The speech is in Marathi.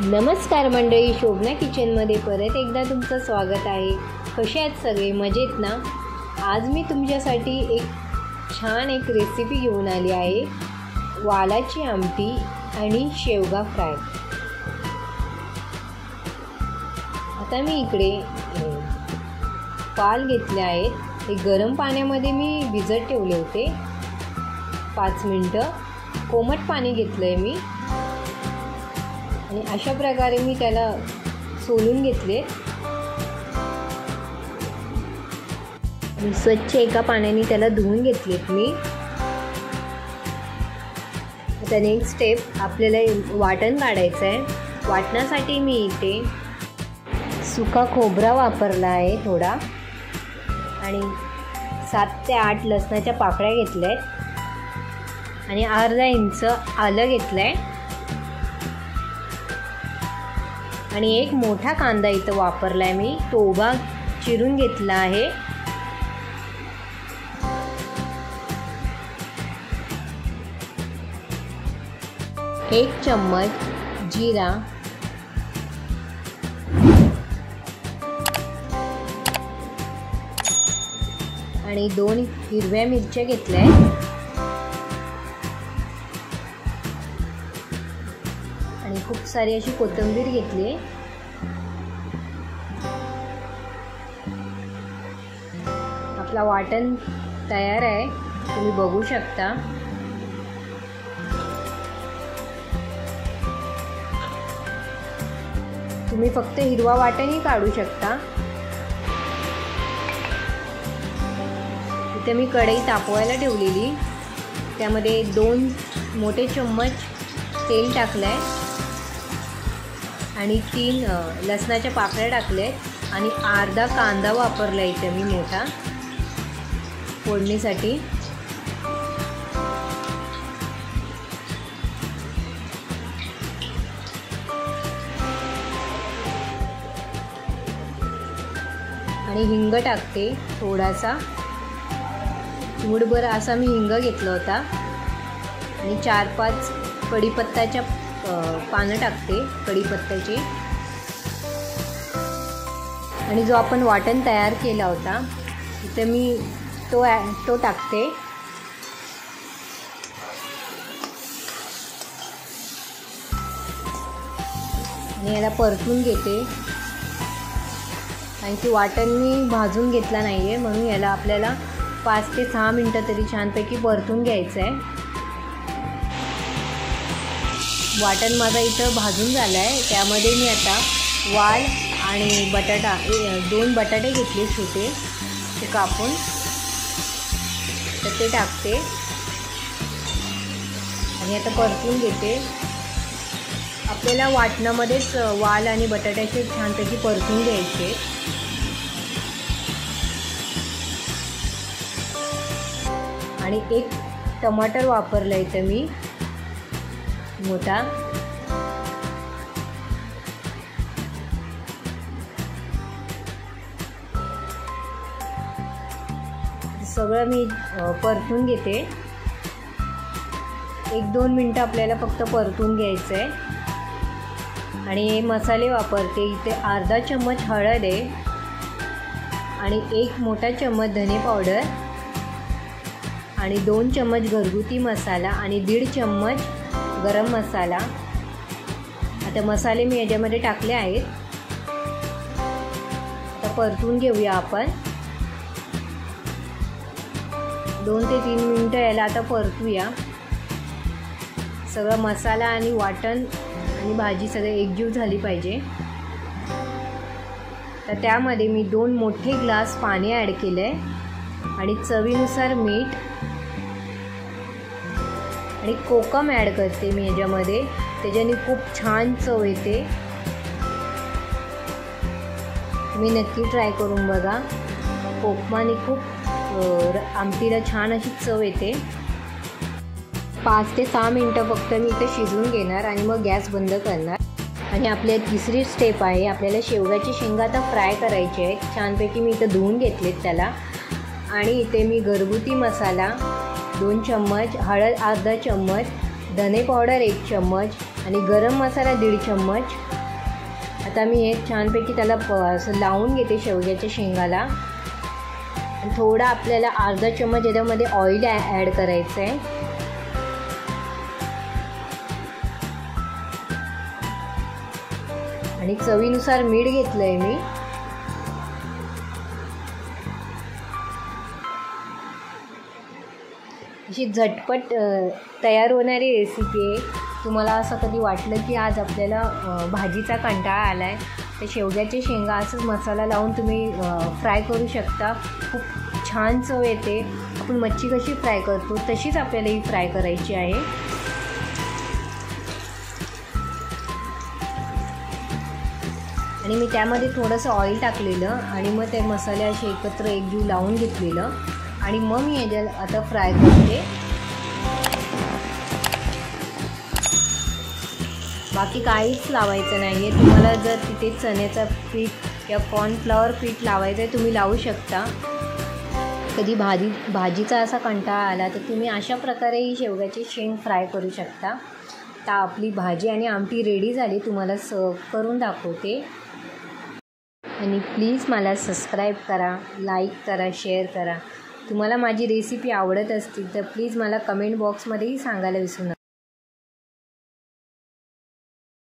नमस्कार मंडळी, शोभना किचनमध्ये परत एकदा तुमचं स्वागत आहे। कसे आहेत सगळे? मजेत ना? आज मी तुमच्यासाठी छान एक रेसिपी घेऊन आली आहे, वालाची आमटी आणि शेवगा फ्राय। आता मी इकडे वाल घेतले आहेत। हे गरम पाण्यामध्ये मी भिजत ठेवले होते 5 मिनिटं। कोमट पाणी घेतलंय मी आणि अशा प्रकारे मी त्याला सोलून घेतले। स्वच्छ एका पाण्याने त्याला धुवून घेतलेत मी। आता नेक्स्ट स्टेप आपल्याला वाटण काढायचं आहे। वाटणासाठी मी इथे सुका खोबरा वापरला आहे थोडा, आणि 7 ते 8 लसणाच्या पाकळ्या घेतल्यात आणि अर्धा इंच आलं घेतलंय आणि एक मोठा कांदा इथं वापरलाय मी, तो उभा चिरून घेतला आहे। एक चम्मच जिरा, आणि 2 हिरव्या मिरच्या घेतल्या आणि खूप सारी अशी कोथिंबीर घेतली। आपला वाटण तयार आहे, तुम्ही बघू शकता। तुम्ही फक्त हिरवा वाटणही काढू शकता। इथे मी कढई तापवायला ठेवलेली, त्यामध्ये 2 मोठे चम्मच तेल टाकलंय आणि 3 लसणाच्या पाकळ्या टाकले आणि अर्धा कांदा वापरला इथे मी मोठा फोडणीसाठी। आणि हिंग टाकते थोडासा, चिमूटभर असा मी हिंग घेतला होता, आणि 4-5 कढीपत्त्याच्या पानं टाकते कढीपत्त्याची, आणि जो आपण वाटण तयार केला होता इथे मी तो टाकते। आणि याला परतून घेते, आणि ते वाटण मी भाजून घेतला नाही आहे, म्हणून याला आपल्याला 5 ते 6 मिनटं तरी छानपैकी परतून घ्यायचं आहे। वाटण माझा इथं भाजून झालं आहे, त्यामध्ये मी आता वाल आणि बटाटा 2 बटाटे घेतले छोटे, ते कापून तर ते टाकते आणि आता परतून घेते। आपल्याला वाटणामध्येच वाल आणि बटाट्याचे छानपैकी परतून घ्यायचे। आणि 1 टमाटर वापरला इथे मी मोठा। सगळं मी परतून घेते। 1-2 मिनटं आपल्याला फक्त परतून घ्यायचं आहे। आणि मसाले वापरते इथे अर्धा चम्मच हळद आहे, आणि 1 मोठा चम्मच धने पावडर, आणि 2 चम्मच घरगुती मसाला, आणि 1.5 चम्मच गरम मसाला। आता मसाले मी याच्यामध्ये टाकले आहेत। आता परतून घेऊया आपण 2 ते 3 मिनटं याला आता परतूया। सगळं मसाला आणि वाटण आणि भाजी सगळे एकजीव झाली पाहिजे। तर त्यामध्ये मी 2 मोठे ग्लास पाणी ॲड केलं आहे, आणि चवीनुसार मीठ, आणि कोकम ॲड करते मी याच्यामध्ये, त्याच्याने खूप छान चव येते। तुम्ही नक्की ट्राय करून बघा, कोकमाने खूप आमटीला छान अशी चव येते। 5 ते 6 मिनटं फक्त मी इथे शिजवून घेणार आणि मग गॅस बंद करणार। आणि आपल्या तिसरी स्टेप आहे, आपल्याला शेवगाची शेंगा आता फ्राय करायची आहे। छानपैकी मी इथं धुवून घेतलेत त्याला, आणि इथे मी घरगुती मसाला 2 चम्मच, हळद अर्धा चम्मच, धने पावडर 1 चम्मच, आणि गरम मसाला 1.5 चम्मच. आता मी हे छानपैकी त्याला असं लावून घेते शेवग्याच्या शेंगाला. आणि थोडा आपल्याला अर्धा चम्मच याच्यामध्ये ऑइल ॲड करायचं आहे. आणि चवीनुसार मीठ घेतलं आहे मी. अशी झटपट तयार होणारी रेसिपी आहे. तुम्हाला असं कधी वाटलं की आज आपल्याला भाजीचा कंटाळा आला आहे, तर शेवग्याचे शेंगा असंच मसाला लावून तुम्ही फ्राय करू शकता. खूप छान चव येते. आपण मच्छी कशी फ्राय करतो तशीच आपल्याला ही फ्राय करायची आहे. आणि मी त्यामध्ये थोडंसं ऑइल टाकलेलं आणि मग ते मसाले असे एकत्र एकजीव लावून घेतलेलं. आणि मग मी याच्याला आता फ्राय करते. बाकी काहीच लावायचं नाही आहे. तुम्हाला जर तिथे चण्याचं पीठ किंवा कॉर्नफ्लॉवर पीठ लावायचं आहे तुम्ही लावू शकता. कधी भाजीचा असा कंटाळा आला तर तुम्ही अशा प्रकारे ही शेवग्याची शेंग फ्राय करू शकता. तर आपली भाजी आणि आमटी रेडी झाली. तुम्हाला सर्व करून दाखवते. आणि प्लीज मला सबस्क्राईब करा, लाईक करा, शेअर करा. तुम्हाला माझी रेसिपी आवडत असतील तर प्लीज मला कमेंट बॉक्समध्येही सांगायला विसरू नका.